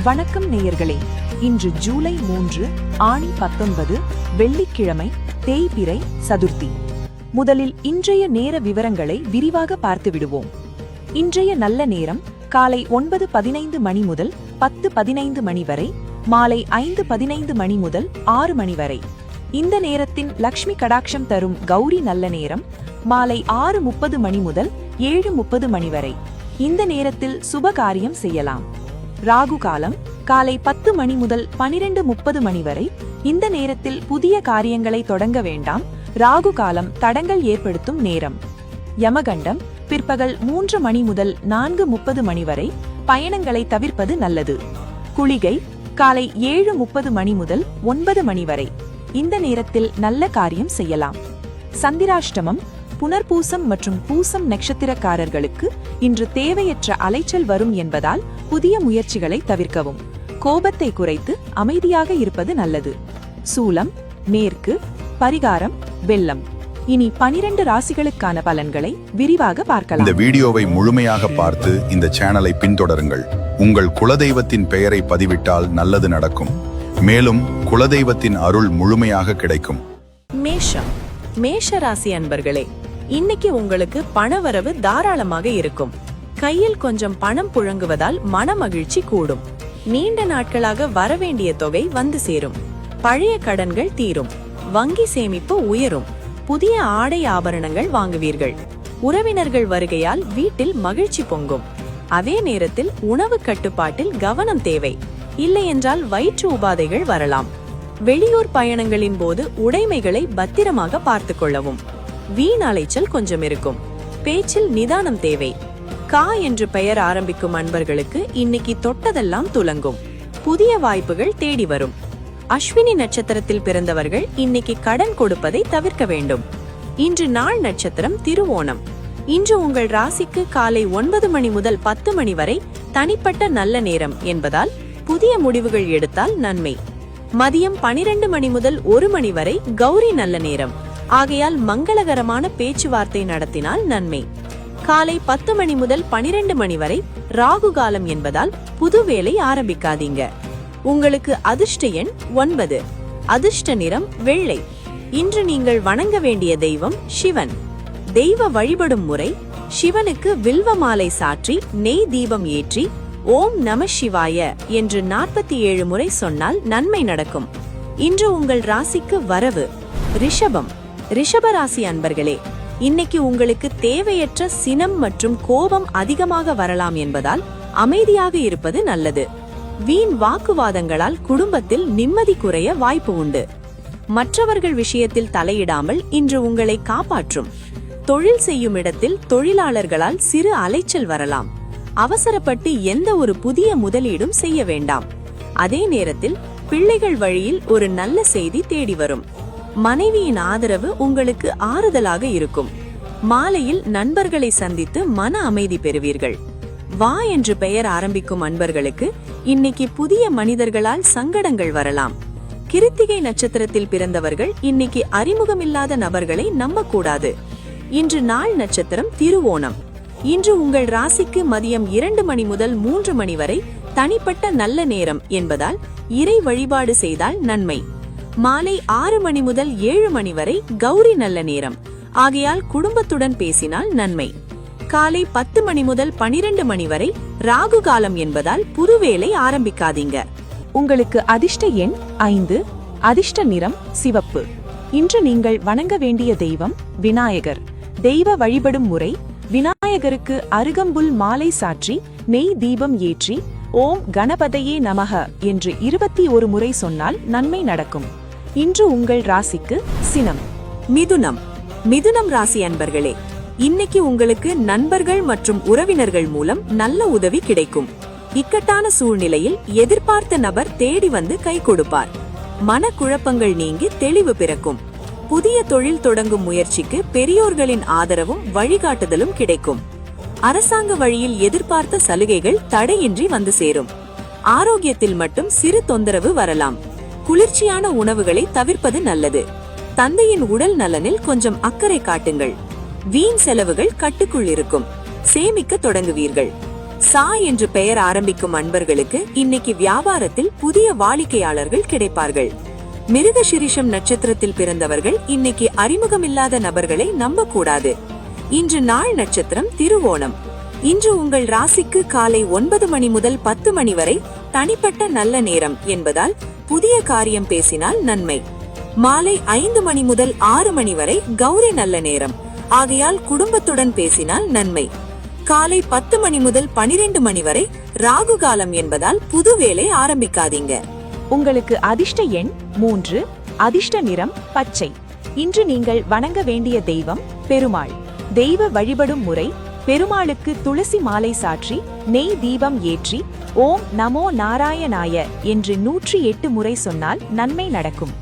வணக்கம் நேயர்களே. இன்று ஜூலை 3 ஆணி 19 வெள்ளிக்கிழமை, தேய்பிறை சதுர்த்தி. முதலில் இன்றைய நேர விவரங்களை விரிவாக பார்த்துவிடுவோம். இன்றைய நல்ல நேரம் காலை 9:15 மணி முதல் 10:15 மணி வரை, மாலை 5:15 மணி முதல் 6 மணி வரை. இந்த நேரத்தின் லக்ஷ்மி கடாட்சம் தரும் கௌரி நல்ல நேரம் மாலை 6:30 மணி முதல் 7:30 மணி வரை. இந்த நேரத்தில் சுப காரியம் செய்யலாம். ராகு காலம் காலை 10 மணி முதல் 12:30 மணி வரை. இந்த நேரத்தில் புதிய காரியங்களை தொடங்க வேண்டாம். ராகு காலம் தடங்கள் ஏற்படுத்தும் நேரம். யமகண்டம் பிற்பகல் 3 மணி முதல் 4:30 மணி வரை. பயணங்களை தவிர்ப்பது நல்லது. குளிகை காலை 7:30 மணி முதல் 9 மணி வரை. இந்த நேரத்தில் நல்ல காரியம் செய்யலாம். சந்திராஷ்டமம் புனர்பூசம் மற்றும் பூசம் நட்சத்திரக்காரர்களுக்கு இன்று தேவையற்ற அலைச்சல் வரும் என்பதால் புதிய முயற்சிகளை தவிர்க்கவும். கோபத்தை குறைத்து அமைதியாக இருப்பது நல்லது. சூலம் மேற்கு, பரிகாரம் வெள்ளம். இனி 12 ராசிகளுக்கான பலன்களை விரிவாக பார்க்கலாம். இந்த வீடியோவை முழுமையாக பார்த்து இந்த சேனலை பின்தொடருங்கள். உங்கள் குலதெய்வத்தின் பெயரை பதிவிட்டால் நல்லது நடக்கும். மேலும் குலதெய்வத்தின் அருள் முழுமையாக கிடைக்கும். மேஷம். மேஷ ராசி அன்பர்களே, இன்னைக்கு உங்களுக்கு பணவரவு தாராளமாக இருக்கும். கையில் கொஞ்சம் பணம் புழங்குவதால் மன மகிழ்ச்சி கூடும். நீண்ட நாட்களாக வரவேண்டிய தொகை வந்து சேரும். பழைய கடன்கள் தீரும். வங்கி சேமிப்பு உயரும். புதிய ஆடை ஆபரணங்கள் வாங்குவீர்கள். உறவினர்கள் வருகையால் வீட்டில் மகிழ்ச்சி பொங்கும். அதே நேரத்தில் உணவு கட்டுப்பாட்டில் கவனம் தேவை. இல்லையென்றால் வயிற்று உபாதைகள் வரலாம். வெளியூர் பயணங்களின் போது உடைமைகளை பத்திரமாக பார்த்துக் கொள்ளவும். வீண் அலைச்சல் கொஞ்சம் இருக்கும். பேச்சில் நிதானம் தேவை. கா என்று பெயர் ஆரம்பிக்கும் அன்பர்களுக்கு இன்னைக்கு தொட்டதெல்லாம் துலங்கும். புதிய வாய்ப்புகள் தேடி வரும். அஸ்வினி நட்சத்திரத்தில் பிறந்தவர்கள் இன்னைக்கு கடன் கொடுப்பதை தவிர்க்க வேண்டும். இன்று நாள் நட்சத்திரம் திருவோணம். இன்று உங்கள் ராசிக்கு காலை 9 மணி முதல் 10 மணி வரை தனிப்பட்ட நல்ல நேரம் என்பதால் புதிய முடிவுகள் எடுத்தால் நன்மை. மதியம் 12 மணி முதல் 1 மணி வரை கௌரி நல்ல நேரம். ஆகையால் மங்களகரமான பேச்சுவார்த்தை நடத்தினால் நன்மை. காலை 10 மணி முதல் 12 மணி வரை ராகு காலம் என்பதால் புது வேலை ஆரம்பிக்காதீங்க. உங்களுக்கு அதிர்ஷ்ட எண் 9. அதிர்ஷ்ட நிறம் வெள்ளை. இன்று நீங்கள் வணங்க வேண்டிய தெய்வம் சிவன். தெய்வ வழிபடும் முறை: சிவனுக்கு வில்வ மாலை சாற்றி நெய் தீபம் ஏற்றி ஓம் நம சிவாய என்று 47 முறை சொன்னால் நன்மை நடக்கும். இன்று உங்கள் ராசிக்கு வரவு ரிஷபம். ரிஷப ராசி அன்பர்களே, இன்னைக்கு உங்களுக்கு தேவையற்ற சினம் மற்றும் கோபம் அதிகமாக வரலாம் என்பதால் அமைதியாக இருப்பது நல்லது. வீண் வாக்குவாதங்களால் குடும்பத்தில் நிம்மதி குறைய வாய்ப்பு உண்டு. மற்றவர்கள் விஷயத்தில் தலையிடாமல் இன்று உங்களை காப்பாற்றும். தொழில் செய்யும் இடத்தில் தொழிலாளர்களால் சிறு அலைச்சல் வரலாம். அவசரப்பட்டு எந்த ஒரு புதிய முதலீடும் செய்ய வேண்டாம். அதே நேரத்தில் பிள்ளைகள் வழியில் ஒரு நல்ல செய்தி தேடி வரும். மனைவியின் ஆதரவு உங்களுக்கு ஆறுதலாக இருக்கும். மாலையில் நண்பர்களை சந்தித்து மன அமைதி பெறுவீர்கள். வா என்று பெயர் ஆரம்பிக்கும் அன்பர்களுக்கு இன்னைக்கு புதிய மனிதர்களால் சங்கடங்கள் வரலாம். கிருத்திகை நட்சத்திரத்தில் பிறந்தவர்கள் இன்னைக்கு அறிமுகமில்லாத நபர்களை நம்பக்கூடாது. இன்று நாள் நட்சத்திரம் திருவோணம். இன்று உங்கள் ராசிக்கு மதியம் 2 மணி முதல் 3 மணி வரை தனிப்பட்ட நல்ல நேரம் என்பதால் இறை வழிபாடு செய்தால் நன்மை. மாலை 6 மணி முதல் 7 மணி வரை கௌரி நல்ல நேரம். ஆகையால் குடும்பத்துடன் பேசினால் நன்மை. காலை 10 மணி முதல் 12 மணி வரை ராகு காலம் என்பதால் புது வேலை ஆரம்பிக்காதீங்க. உங்களுக்கு அதிர்ஷ்ட எண் 5. அதிர்ஷ்ட நிறம் சிவப்பு. இன்று நீங்கள் வணங்க வேண்டிய தெய்வம் விநாயகர். தெய்வ வழிபடும் முறை: விநாயகருக்கு அருகம்புல் மாலை சாற்றி நெய் தீபம் ஏற்றி ஓம் கணபதையே நமக என்று 21 முறை சொன்னால் நன்மை நடக்கும். இன்று உங்கள் ராசிக்கு சினம். மிதுனம். மிதுனம் ராசி அன்பர்களே, இன்னைக்கு உங்களுக்கு நண்பர்கள் மற்றும் உறவினர்கள் மூலம் நல்ல உதவி கிடைக்கும். இக்கட்டான சூழ்நிலையில் எதிர்பார்த்த நபர் தேடி வந்து கை கொடுப்பார். மனக்குழப்பங்கள் நீங்கி தெளிவு பிறக்கும். புதிய தொழில் தொடங்கும் முயற்சிக்கு பெரியோர்களின் ஆதரவும் வழிகாட்டுதலும் கிடைக்கும். அரசாங்க வழியில் எதிர்பார்த்த சலுகைகள் தடையின்றி வந்து சேரும். ஆரோக்கியத்தில் மட்டும் சிறு தொந்தரவு வரலாம். குளிர்ச்சியான உணவுகளை தவிர்ப்பது நல்லது. தந்தையின் உடல் நலனில் கொஞ்சம் அக்கறை காட்டுங்கள். வீண் செலவுகள் கட்டுக்குள் இருக்கும். சேமிக்க தொடங்குவீர்கள். சா என்று பெயர் ஆரம்பிக்கும் அன்பர்களுக்கு இன்னைக்கு வியாபாரத்தில் புதிய வாடிக்கையாளர்கள் கிடைப்பார்கள். மிருகசிரிஷம் நட்சத்திரத்தில் பிறந்தவர்கள் இன்னைக்கு அறிமுகமில்லாத நபர்களை நம்ப கூடாது. இன்று நாள் நட்சத்திரம் திருவோணம். இன்று உங்கள் ராசிக்கு காலை 9 மணி முதல் 10 மணி வரை தனிப்பட்ட நல்ல நேரம் என்பதால் புதிய காரியம் பேசினால் நன்மை. மாலை 5 மணி முதல் 6 மணி வரை கௌரி நல்ல நேரம் ஆகையால் குடும்பத்துடன் பேசினால் நன்மை. காலை 10 மணி முதல் 12 மணி வரை ராகு காலம் என்பதால் புது வேலை ஆரம்பிக்காதீங்க. உங்களுக்கு அதிர்ஷ்ட எண் 3, அதிர்ஷ்ட நிறம் பச்சை. இன்று நீங்கள் வணங்க வேண்டிய தெய்வம் பெருமாள். தெய்வ வழிபடும் முறை: பெருமாளுக்கு துளசி மாலை சாற்றி நெய் தீபம் ஏற்றி ஓம் நமோ நாராயணாய என்று 108 முறை சொன்னால் நன்மை நடக்கும்.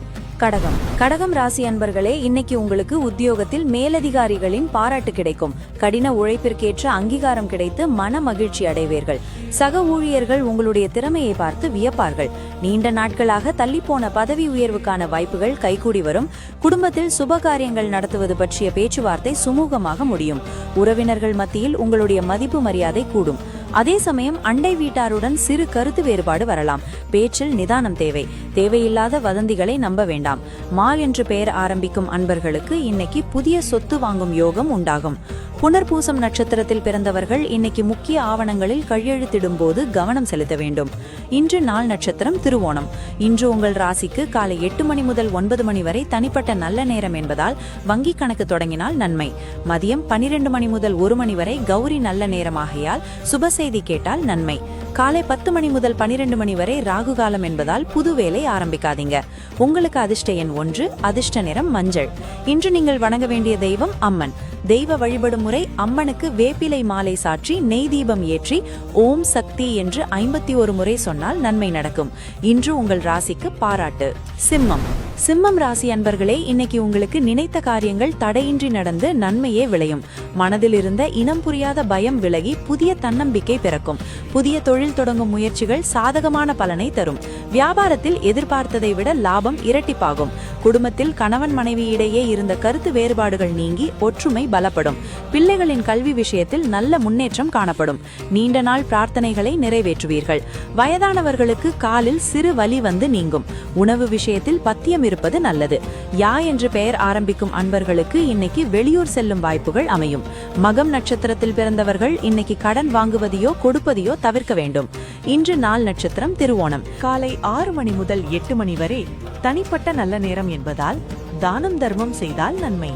கடகம். கடகம் ராசி அன்பர்களே, இன்னைக்கு உங்களுக்கு உத்தியோகத்தில் மேலதிகாரிகளின் பாராட்டு கிடைக்கும். கடின உழைப்பிற்கேற்ற அங்கீகாரம் கிடைத்து மன மகிழ்ச்சி அடைவீர்கள். சக ஊழியர்கள் உங்களுடைய திறமையை பார்த்து வியப்பார்கள். நீண்ட நாட்களாக தள்ளிப்போன பதவி உயர்வுக்கான வாய்ப்புகள் கைகூடி வரும். குடும்பத்தில் சுபகாரியங்கள் நடத்துவது பற்றிய பேச்சுவார்த்தை சுமூகமாக முடியும். உறவினர்கள் மத்தியில் உங்களுடைய மதிப்பு மரியாதை கூடும். அதே சமயம் அண்டை வீட்டாருடன் சிறு கருத்து வேறுபாடு வரலாம். பேச்சில் நிதானம் தேவை. தேவையில்லாத வதந்திகளை நம்ப வேண்டாம். மா என்று பெயர் ஆரம்பிக்கும் அன்பர்களுக்கு இன்னைக்கு புதிய சொத்து வாங்கும் யோகம் உண்டாகும். புனர்பூசம் நட்சத்திரத்தில் பிறந்தவர்கள் இன்னைக்கு முக்கிய ஆவணங்களில் கையெழுத்திடும் போது கவனம் செலுத்த வேண்டும். இன்று நாள் நட்சத்திரம் திருவோணம். இன்று உங்கள் ராசிக்கு காலை 8 மணி முதல் 9 மணி வரை தனிப்பட்ட நல்ல நேரம் என்பதால் வங்கி கணக்கு தொடங்கினால் நன்மை. மதியம் 12 மணி முதல் 1 மணி வரை கௌரி நல்ல நேரமாகையால் சுப செய்தி கேட்டால் நன்மை. காலை 10 மணி முதல் 12 மணி வரை ராகு காலம் என்பதால் புது வேலை ஆரம்பிக்காதீங்க. உங்களுக்கு அதிர்ஷ்ட எண் 1, அதிர்ஷ்ட நிறம் மஞ்சள். இன்று நீங்கள் வணங்க வேண்டிய தெய்வம் அம்மன். தெய்வ வழிபடும் முறை: அம்மனுக்கு வேப்பிலை மாலை சாற்றி நெய் தீபம் ஏற்றி ஓம் சக்தி என்று 51 முறை சொன்னால் நன்மை நடக்கும். இன்று உங்கள் ராசிக்கு பாராட்டு. சிம்மம். சிம்மம் ராசி அன்பர்களே, இன்னைக்கு உங்களுக்கு நினைத்த காரியங்கள் தடையின்றி நடந்து நன்மையே விளையும். மனதில் இருந்த இனம் புரியாத பயம் விலகி புதிய தன்னம்பிக்கை பிறக்கும். புதிய தொழில் தொடங்கும் முயற்சிகள் சாதகமான பலனை தரும். வியாபாரத்தில் எதிர்பார்த்ததை விட லாபம் இரட்டிப்பாகும். குடும்பத்தில் கணவன் மனைவி இடையே இருந்த கருத்து வேறுபாடுகள் நீங்கி ஒற்றுமை பலப்படும். பிள்ளைகளின் கல்வி விஷயத்தில் நல்ல முன்னேற்றம் காணப்படும். நீண்ட நாள் பிரார்த்தனைகளை நிறைவேற்றுவீர்கள். வயதானவர்களுக்கு காலில் சிறு வலி வந்து நீங்கும். உணவு விஷயத்தில் பத்தியம் இருப்பது நல்லது. யா என்று பெயர் ஆரம்பிக்கும் அன்பர்களுக்கு இன்னைக்கு வெளியூர் செல்லும் வாய்ப்புகள் அமையும். மகம் நட்சத்திரத்தில் பிறந்தவர்கள் இன்னைக்கு கடன் வாங்குவதையோ கொடுப்பதையோ தவிர்க்க வேண்டும். இன்று நாள் நட்சத்திரம் திருவோணம். காலை 6 மணி முதல் 8 மணி வரை தனிப்பட்ட நல்ல நேரம் என்பதால் தானம் தர்மம் செய்தால் நன்மை.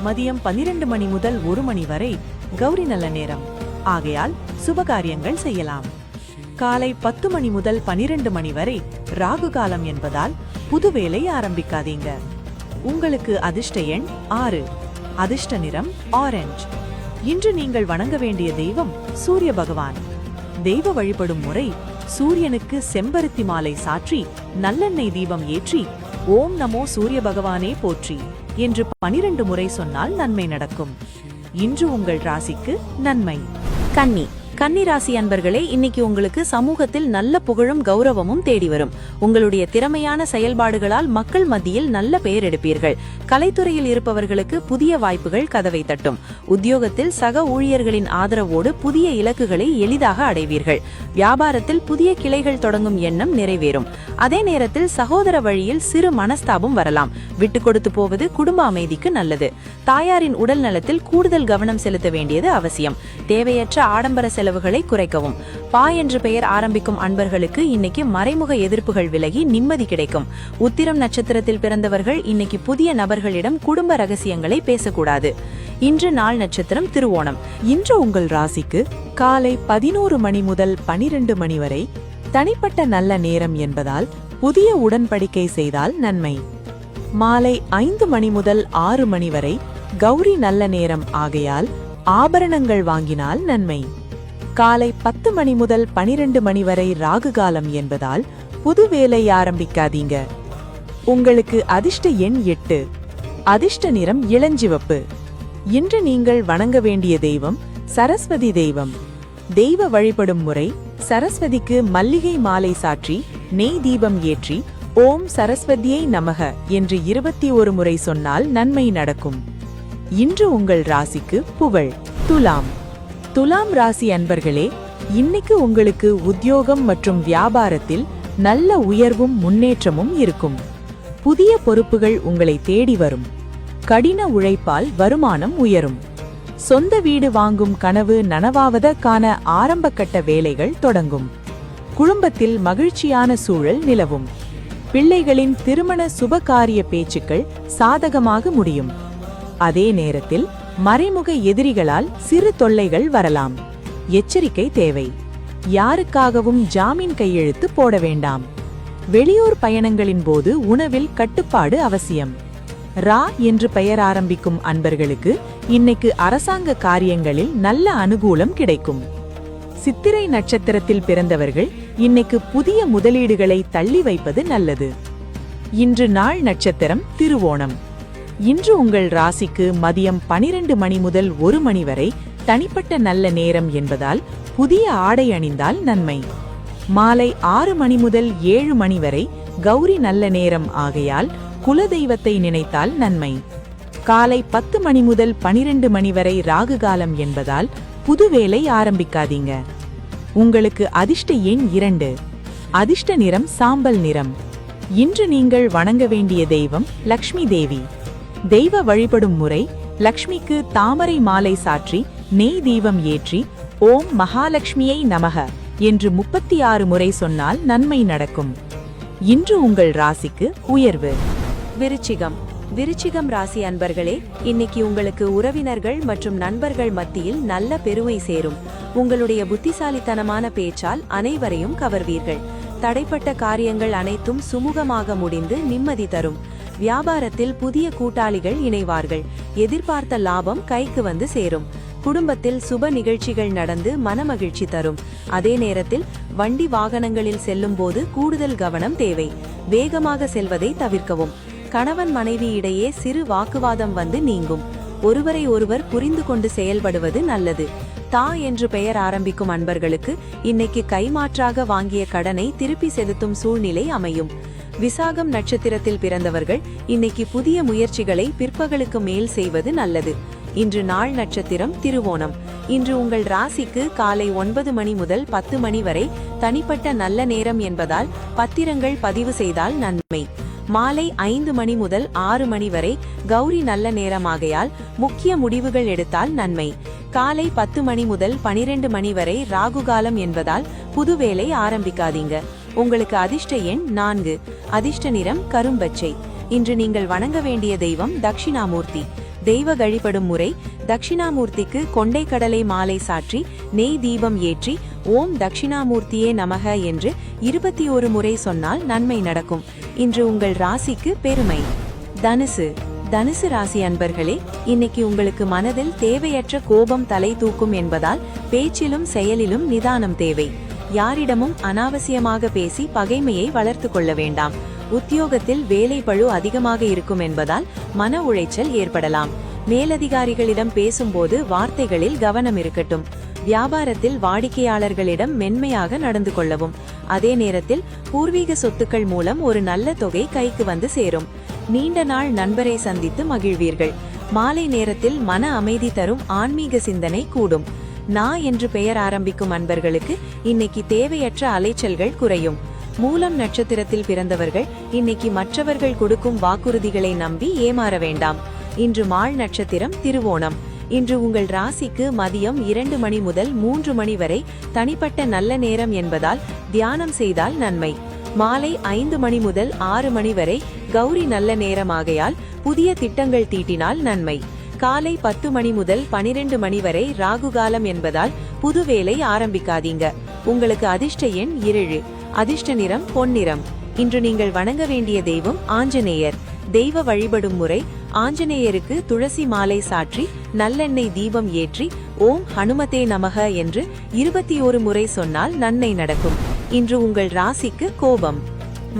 மதியம் 12 மணி முதல் 1 மணி வரை கௌரி நல்ல நேரம் ஆகையால் சுபகாரியங்கள் செய்யலாம். காலை 10 மணி முதல் 12 மணி வரை ராகு காலம் என்பதால் புது வேலை ஆரம்பிக்காதீங்க. உங்களுக்கு அதிர்ஷ்ட எண் 6, அதிர்ஷ்ட நிறம் ஆரஞ்சு. இன்று நீங்கள் வணங்க வேண்டிய தெய்வம் சூரிய பகவான். தெய்வ வழிபடும் முறை: சூரியனுக்கு செம்பருத்தி மாலை சாற்றி நல்லெண்ணெய் தீபம் ஏற்றி ஓம் நமோ சூரிய பகவானே போற்றி என்று 12 முறை சொன்னால் நன்மை நடக்கும். இன்று உங்கள் ராசிக்கு நன்மை. கன்னி. கன்னி ராசி அன்பர்களே, இன்னைக்கு உங்களுக்கு சமூகத்தில் நல்ல புகழும் கௌரவமும் தேடி வரும். உங்களுடைய திறமையான செயல்பாடுகளால் மக்கள் மத்தியில் நல்ல பெயர் எடுப்பீர்கள். கலைத்துறையில் இருப்பவர்களுக்கு புதிய வாய்ப்புகள் கதவை தட்டும். உத்தியோகத்தில் சக ஊழியர்களின் ஆதரவோடு புதிய இலக்குகளை எளிதாக அடைவீர்கள். வியாபாரத்தில் புதிய கிளைகள் தொடங்கும் எண்ணம் நிறைவேறும். அதே நேரத்தில் சகோதர வழியில் சிறு மனஸ்தாபம் வரலாம். விட்டு கொடுத்து போவது குடும்ப அமைதிக்கு நல்லது. தாயாரின் உடல் நலத்தில் கூடுதல் கவனம் செலுத்த வேண்டியது அவசியம். தேவையற்ற ஆடம்பர செலவுகளை குறைக்கவும். பா என்று பெயர் ஆரம்பிக்கும் அன்பர்களுக்கு இன்னைக்கு மறைமுக எதிர்ப்புகள் விலகி நிம்மதி கிடைக்கும். உத்திரம் நட்சத்திரத்தில் பிறந்தவர்கள் இன்னைக்கு புதிய நபர்களிடம் குடும்ப ரகசியங்களை பேசக்கூடாது. இன்று நாள் நட்சத்திரம் திருவோணம். இன்று உங்கள் ராசிக்கு காலை 11 மணி முதல் 12 மணி வரை தனிப்பட்ட நல்ல நேரம் என்பதால் புதிய உடன்படிக்கை செய்தால் நன்மை. மாலை 5 மணி முதல் 6 மணி வரை கௌரி நல்ல நேரம் ஆகையால் ஆபரணங்கள் வாங்கினால் நன்மை. காலை 10 மணி முதல் 12 மணி வரை ராகு காலம் என்பதால் புது வேலை ஆரம்பிக்காதீங்க. உங்களுக்கு அதிர்ஷ்ட எண் 8, அதிர்ஷ்ட நிறம் இளஞ்சிவப்பு. இன்று நீங்கள் வணங்க வேண்டிய தெய்வம் சரஸ்வதி தெய்வம். தெய்வ வழிபடும் முறை: சரஸ்வதிக்கு மல்லிகை மாலை சாற்றி நெய் தீபம் ஏற்றி ஓம் சரஸ்வதியை நமக என்று 21 முறை சொன்னால் நன்மை நடக்கும். இன்று உங்கள் ராசிக்கு புகழ். துலாம். துலாம் ராசி அன்பர்களே, இன்னைக்கு உங்களுக்கு உத்தியோகம் மற்றும் வியாபாரத்தில் நல்ல உயர்வும் முன்னேற்றமும் இருக்கும். புதிய பொறுப்புகள் உங்களை தேடி வரும். கடின உழைப்பால் வருமானம் உயரும். சொந்த வீடு வாங்கும் கனவு நனவாவதற்கான ஆரம்பகட்ட வேலைகள் தொடங்கும். குடும்பத்தில் மகிழ்ச்சியான சூழல் நிலவும். பிள்ளைகளின் திருமண சுபகாரிய பேச்சுக்கள் சாதகமாக முடியும். அதே நேரத்தில் மறைமுக எதிரிகளால் சிறு தொல்லைகள் வரலாம். எச்சரிக்கை தேவை. யாருக்காகவும் ஜாமீன் கையெழுத்து போட வேண்டாம். வெளியூர் பயணங்களின் போது உணவில் கட்டுப்பாடு அவசியம். ரா என்று பெயர் ஆரம்பிக்கும் அன்பர்களுக்கு இன்னைக்கு அரசாங்க காரியங்களில் நல்ல அனுகூலம் கிடைக்கும். சித்திரை நட்சத்திரத்தில் பிறந்தவர்கள் இன்னைக்கு புதிய முதலீடுகளை தள்ளி வைப்பது நல்லது. இன்று நாள் நட்சத்திரம் திருவோணம். இன்று உங்கள் ராசிக்கு மதியம் 12 மணி முதல் 1 மணி வரை தனிப்பட்ட நல்ல நேரம் என்பதால் புதிய ஆடை அணிந்தால் நன்மை. மாலை 6 மணி முதல் 7 மணி வரை கௌரி நல்ல நேரம் ஆகையால் குலதெய்வத்தை நினைத்தால் நன்மை. காலை 10 மணி முதல் 12 மணி வரை ராகு காலம் என்பதால் புது வேலை ஆரம்பிக்காதீங்க. உங்களுக்கு அதிர்ஷ்ட எண் 2. அதிர்ஷ்ட நிறம் சாம்பல் நிறம். இன்று நீங்கள் வணங்க வேண்டிய தெய்வம் லக்ஷ்மி தேவி. தெய்வ வழிபடும் முறை: லக்ஷ்மிக்கு தாமரை மாலை சாற்றி நெய் தீபம் ஏற்றி ஓம் மகாலட்சுமியை நமக என்று 36 முறை சொன்னால் நன்மை நடக்கும். இன்று உங்கள் ராசிக்கு உயர்வு. விருச்சிகம். விருச்சிகம் ராசி அன்பர்களே, இன்னைக்கு உங்களுக்கு உறவினர்கள் மற்றும் நண்பர்கள் மத்தியில் நல்ல பெருமை சேரும். உங்களுடைய புத்திசாலித்தனமான பேச்சால் அனைவரையும் கவர்வீர்கள். தடைப்பட்ட காரியங்கள் அனைத்தும் சுமூகமாக முடிந்து நிம்மதி தரும். வியாபாரத்தில் புதிய கூட்டாளிகள் இணைவார்கள். எதிர்பார்த்த லாபம் கைக்கு வந்து சேரும். குடும்பத்தில் சுப நிகழ்ச்சிகள் நடந்து மனமகிழ்ச்சி தரும். அதே நேரத்தில் வண்டி வாகனங்களில் செல்லும் போது கூடுதல் கவனம் தேவை. வேகமாக செல்வதை தவிர்க்கவும். கணவன் மனைவி இடையே சிறு வாக்குவாதம் வந்து நீங்கும். ஒருவரை ஒருவர் புரிந்து கொண்டு செயல்படுவது நல்லது. தா என்று பெயர் ஆரம்பிக்கும் அன்பர்களுக்கு இன்னைக்கு கைமாற்றாக வாங்கிய கடனை திருப்பி செலுத்தும் சூழ்நிலை அமையும். விசாகம் நட்சத்திரத்தில் பிறந்தவர்கள் இன்னைக்கு புதிய முயற்சிகளை பிற்பகலுக்கு மேல் செய்வது நல்லது. இன்று நாள் நட்சத்திரம் திருவோணம். இன்று உங்கள் ராசிக்கு காலை 9 மணி முதல் 10 மணி வரை தனிப்பட்ட நல்ல நேரம் என்பதால் பத்திரங்கள் பதிவு செய்தால் நன்மை. மாலை 5 மணி முதல் 6 மணி வரை கௌரி நல்ல நேரமாகையால் முக்கிய முடிவுகள் எடுத்தால் நன்மை. காலை 10 மணி முதல் 12 மணி வரை ராகுகாலம் என்பதால் புது வேலை ஆரம்பிக்காதீங்க. உங்களுக்கு அதிர்ஷ்ட எண் 4. அதிர்ஷ்ட நிறம் கரும்பச்சை. இன்று நீங்கள் வணங்க வேண்டிய தெய்வம் தட்சிணாமூர்த்தி. தெய்வ வழிபடும் முறை: தட்சிணாமூர்த்திக்கு கொண்டை கடலை மாலை சாற்றி நெய் தீபம் ஏற்றி ஓம் தட்சிணாமூர்த்தியே நமக என்று 21 முறை சொன்னால் நன்மை நடக்கும். இன்று உங்கள் ராசிக்கு பெருமை. தனுசு. தனுசு ராசி அன்பர்களே, இன்னைக்கு உங்களுக்கு மனதில் தேவையற்ற கோபம் தலை தூக்கும் என்பதால் பேச்சிலும் செயலிலும் நிதானம் தேவை. யாரிடமும் அனாவசியமாக பேசி பகைமையை வளர்த்து கொள்ள வேண்டாம். உத்தியோகத்தில் வேலை பளு அதிகமாக இருக்கும் என்பதால் மன உளைச்சல் ஏற்படலாம். மேலதிகாரிகளிடம் பேசும்போது வார்த்தைகளில் கவனம் இருக்கட்டும். வியாபாரத்தில் வாடிக்கையாளர்களிடம் மென்மையாக நடந்து கொள்ளவும். அதே நேரத்தில் பூர்வீக சொத்துக்கள் மூலம் ஒரு நல்ல தொகை கைக்கு வந்து சேரும். நீண்ட நாள் நண்பரை சந்தித்து மகிழ்வீர்கள். மாலை நேரத்தில் மன அமைதி தரும் ஆன்மீக சிந்தனை கூடும். நா என்று பெயர் ஆரம்பிக்கும் அன்பர்களுக்கு இன்னைக்கு தேவையற்ற அலைச்சல்கள் குறையும். மூலம் நட்சத்திரத்தில் பிறந்தவர்கள் இன்னைக்கு மற்றவர்கள் கொடுக்கும் வாக்குறுதிகளை நம்பி ஏமாற வேண்டாம். இன்று மால் நட்சத்திரம் திருவோணம். இன்று உங்கள் ராசிக்கு மதியம் 2 மணி முதல் 3 மணி வரை தனிப்பட்ட நல்ல நேரம் என்பதால் தியானம் செய்தால் நன்மை. மாலை 5 மணி முதல் 6 மணி வரை கௌரி நல்ல நேரமாகையால் புதிய திட்டங்கள் தீட்டினால் நன்மை. காலை 10 மணி முதல் 12 மணி வரை ராகுகாலம் என்பதால் புது வேலை ஆரம்பிக்காதீங்க. உங்களுக்கு அதிர்ஷ்ட எண் 7. அதிர்ஷ்ட நிறம் பொன்னிறம். இன்று நீங்கள் வணங்க வேண்டிய தெய்வம் ஆஞ்சநேயர். தெய்வ வழிபடும் முறை: ஆஞ்சநேயருக்கு துளசி மாலை சாற்றி நல்லெண்ணெய் தீபம் ஏற்றி ஓம் ஹனுமதே நமக என்று 21 முறை சொன்னால் நன்மை நடக்கும். இன்று உங்கள் ராசிக்கு கோபம்.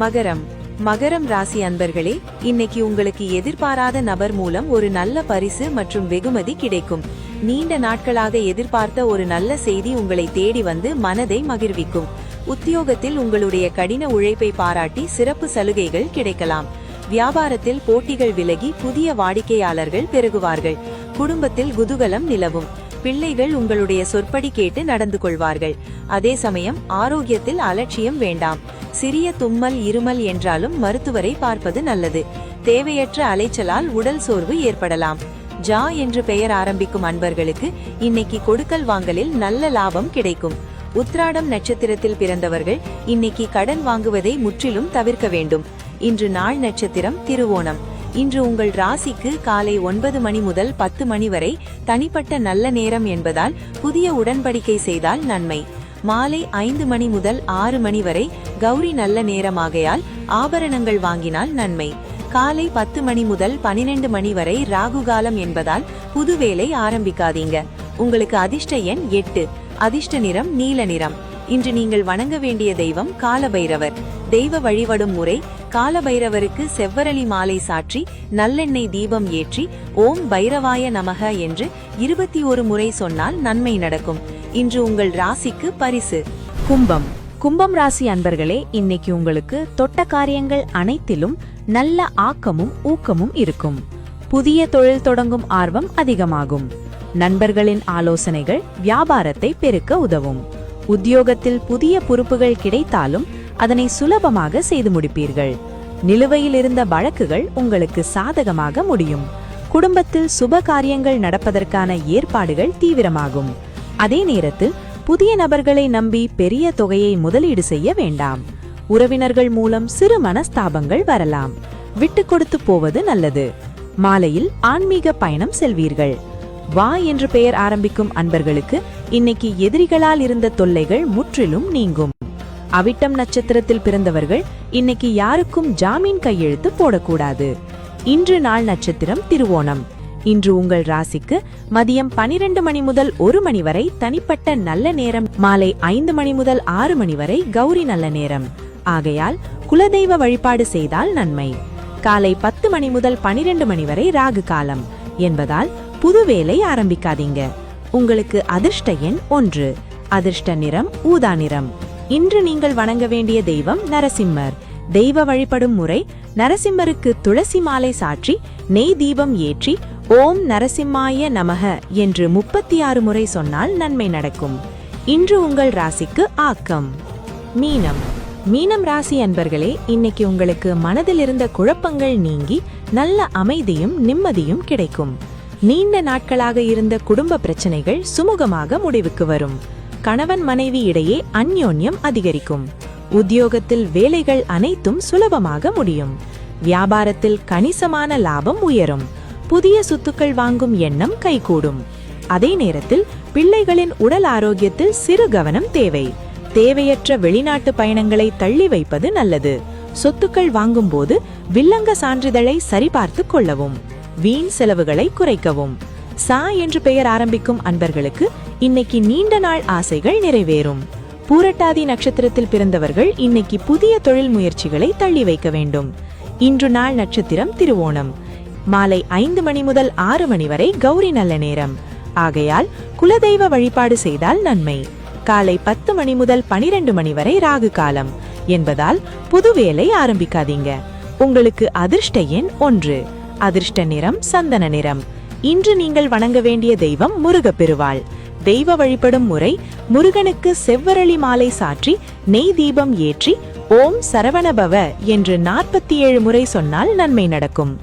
மகரம். மகரம் ராசி அன்பர்களே, இன்னைக்கு உங்களுக்கு எதிர்பாராத நபர் மூலம் ஒரு நல்ல பரிசு மற்றும் வெகுமதி கிடைக்கும். நீண்ட நாட்களாக எதிர்பார்த்த ஒரு நல்ல செய்தி உங்களை தேடி வந்து மனதை மகிழ்விக்கும். உத்தியோகத்தில் உங்களுடைய கடின உழைப்பை பாராட்டி சிறப்பு சலுகைகள் கிடைக்கலாம். வியாபாரத்தில் போட்டிகள் விலகி புதிய வாடிக்கையாளர்கள் பெருகுவார்கள். குடும்பத்தில் குதூகலம் நிலவும். பிள்ளைகள் உங்களுடைய சொற்படி கேட்டு நடந்து கொள்வார்கள். அதே சமயம் ஆரோக்கியத்தில் அலட்சியம் வேண்டாம். சிறிய தும்மல் இருமல் என்றாலும் மருத்துவரை பார்ப்பது நல்லது. தேவையற்ற அலைச்சலால் உடல் சோர்வு ஏற்படலாம். ஜா என்று பெயர் ஆரம்பிக்கும் அன்பர்களுக்கு இன்னைக்கு கொடுக்கல் வாங்கலில் நல்ல லாபம் கிடைக்கும். உத்ராடம் நட்சத்திரத்தில் பிறந்தவர்கள் இன்னைக்கு கடன் வாங்குவதை முற்றிலும் தவிர்க்க வேண்டும். இன்று நாள் நட்சத்திரம் திருவோணம். இன்று உங்கள் ராசிக்கு காலை 9 மணி முதல் 10 மணி வரை தனிப்பட்ட நல்ல நேரம் என்பதால் புதிய உடன்படிக்கை செய்தால் நன்மை. மாலை 5 மணி முதல் 6 மணி வரை கௌரி நல்ல நேரமாகையால் ஆபரணங்கள் வாங்கினால் நன்மை. காலை 10 மணி முதல் 12 மணி வரை ராகுகாலம் என்பதால் புது வேலை ஆரம்பிக்காதீங்க. உங்களுக்கு அதிர்ஷ்ட எண் 8. அதிர்ஷ்ட நிறம் நீல நிறம். இன்று நீங்கள் வணங்க வேண்டிய தெய்வம் காலபைரவர். தெய்வ வழிபடும் முறை: காலபைரவருக்கு செவ்வரளி மாலை சாற்றி நல்லெண்ணெய் தீபம் ஏற்றி ஓம் பைரவாய நமக என்று 21 முறை சொன்னால் நன்மை நடக்கும். இன்று உங்கள் ராசிக்கு பரிசு கும்பம். கும்பம் ராசி அன்பர்களே, இன்னைக்கு உங்களுக்கு தொட்ட காரியங்கள் அனைத்திலும் நல்ல ஆக்கமும் ஊக்கமும் இருக்கும். புதிய தொழில் தொடங்கும் ஆர்வம் அதிகமாகும். நண்பர்களின் ஆலோசனைகள் வியாபாரத்தை பெருக்க உதவும். உத்தியோகத்தில் புதிய பொறுப்புகள் கிடைத்தாலும் அதனை சுலபமாக செய்து முடிப்பீர்கள். நிலுவையில் இருந்த வழக்குகள் உங்களுக்கு சாதகமாக முடியும். குடும்பத்தில் சுப காரியங்கள் நடப்பதற்கான ஏற்பாடுகள் தீவிரமாகும். அதே நேரத்தில் புதிய நபர்களை நம்பி பெரிய தொகையை முதலீடு செய்ய வேண்டாம். உறவினர்கள் மூலம் சிறு மனஸ்தாபங்கள் வரலாம். விட்டு கொடுத்து போவது நல்லது. மாலையில் ஆன்மீக பயணம் செல்வீர்கள். வா என்று பெயர் ஆரம்பிக்கும் அன்பர்களுக்கு இன்னைக்கு எதிரிகளால் இருந்த தொல்லைகள் முற்றிலும் நீங்கும். அவிட்டம் நட்சத்திரத்தில் பிறந்தவர்கள் இன்னைக்கு யாருக்கும் ஜாமீன் கையெழுத்து போடக்கூடாது. இன்று நாள் நட்சத்திரம் திருவோணம். இன்று உங்கள் ராசிக்கு மதியம் 12 மணி முதல் 1 மணி வரை தனிப்பட்ட நல்ல நேரம். மாலை 5 மணி முதல் 6 மணி வரை கௌரி நல்ல நேரம் ஆகையால் குலதெய்வ வழிபாடு செய்தால் நன்மை. காலை 10 மணி முதல் 12 மணி வரை ராகு காலம் என்பதால் புது வேலை ஆரம்பிக்காதீங்க. உங்களுக்கு அதிர்ஷ்ட எண் 1. அதிர்ஷ்ட நிறம் ஊதா நிறம். இன்று நீங்கள் வணங்க வேண்டிய தெய்வம் நரசிம்மர். தெய்வ வழிபடும் முறை: நரசிம்மருக்கு துளசி மாலை சாற்றி நெய் தீபம் ஏற்றி ஓம் நரசிம்மாய நமக என்று 36 முறை சொன்னால் நன்மை நடக்கும். இன்று உங்கள் ராசிக்கு ஆக்கம் மீனம். மீனம் ராசி அன்பர்களே, இன்னைக்கு உங்களுக்கு மனதில் இருந்த குழப்பங்கள் நீங்கி நல்ல அமைதியும் நிம்மதியும் கிடைக்கும். நீண்ட நாட்களாக இருந்த குடும்ப பிரச்சனைகள் சுமூகமாக முடிவுக்கு வரும். கணவன் மனைவி இடையே அந்யோன்யம் அதிகரிக்கும். உத்தியோகத்தில் வேலைகள் அனைத்தும் சுலபமாக முடியும். வியாபாரத்தில் கணிசமான லாபம் உயரும். புதிய சொத்துக்கள் வாங்கும் எண்ணம் கைகூடும். அதே நேரத்தில் பிள்ளைகளின் உடல் ஆரோக்கியத்தில் சிறு கவனம் தேவை. தேவையற்ற வெளிநாட்டு பயணங்களை தள்ளி வைப்பது நல்லது. சொத்துக்கள் வாங்கும்போது வில்லங்க சான்றிதழை சரிபார்த்து கொள்ளவும். வீண் செலவுகளை குறைக்கவும். சா என்று பெயர் ஆரம்பிக்கும் அன்பர்களுக்கு இன்னைக்கு நீண்ட நாள் ஆசைகள் நிறைவேறும். பூரட்டாதி நட்சத்திரத்தில் பிறந்தவர்கள் இன்னைக்கு புதிய தொழில் முயற்சிகளை தள்ளி வைக்க வேண்டும். இன்று நாள் நட்சத்திரம் திருவோணம். மாலை 5 மணி முதல் 6 மணி வரை கௌரி நல்ல நேரம் ஆகையால் குலதெய்வ வழிபாடு செய்தால் நன்மை. காலை 10 மணி முதல் 12 மணி வரை ராகு காலம் என்பதால் புது வேலை ஆரம்பிக்காதீங்க. உங்களுக்கு அதிர்ஷ்ட எண் 1. அதிர்ஷ்ட நிறம் சந்தன நிறம். இன்று நீங்கள் வணங்க வேண்டிய தெய்வம் முருகப்பெருவாள். தெய்வ வழிபடும் முறை: முருகனுக்கு செவ்வரளி மாலை சாற்றி நெய் தீபம் ஏற்றி ஓம் சரவணபவ என்று 47 முறை சொன்னால் நன்மை நடக்கும்.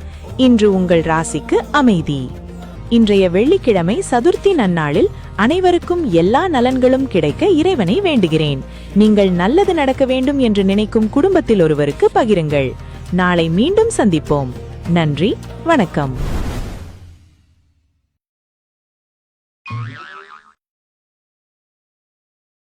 இன்று உங்கள் ராசிக்கு அமைதி. இன்றைய வெள்ளிக்கிழமை சதுர்த்தி நன்னாளில் அனைவருக்கும் எல்லா நலன்களும் கிடைக்க இறைவனை வேண்டுகிறேன். நீங்கள் நல்லது நடக்க வேண்டும் என்று நினைக்கும் குடும்பத்தில் ஒருவருக்கு பகிருங்கள். நாளை மீண்டும் சந்திப்போம். நன்றி, வணக்கம்.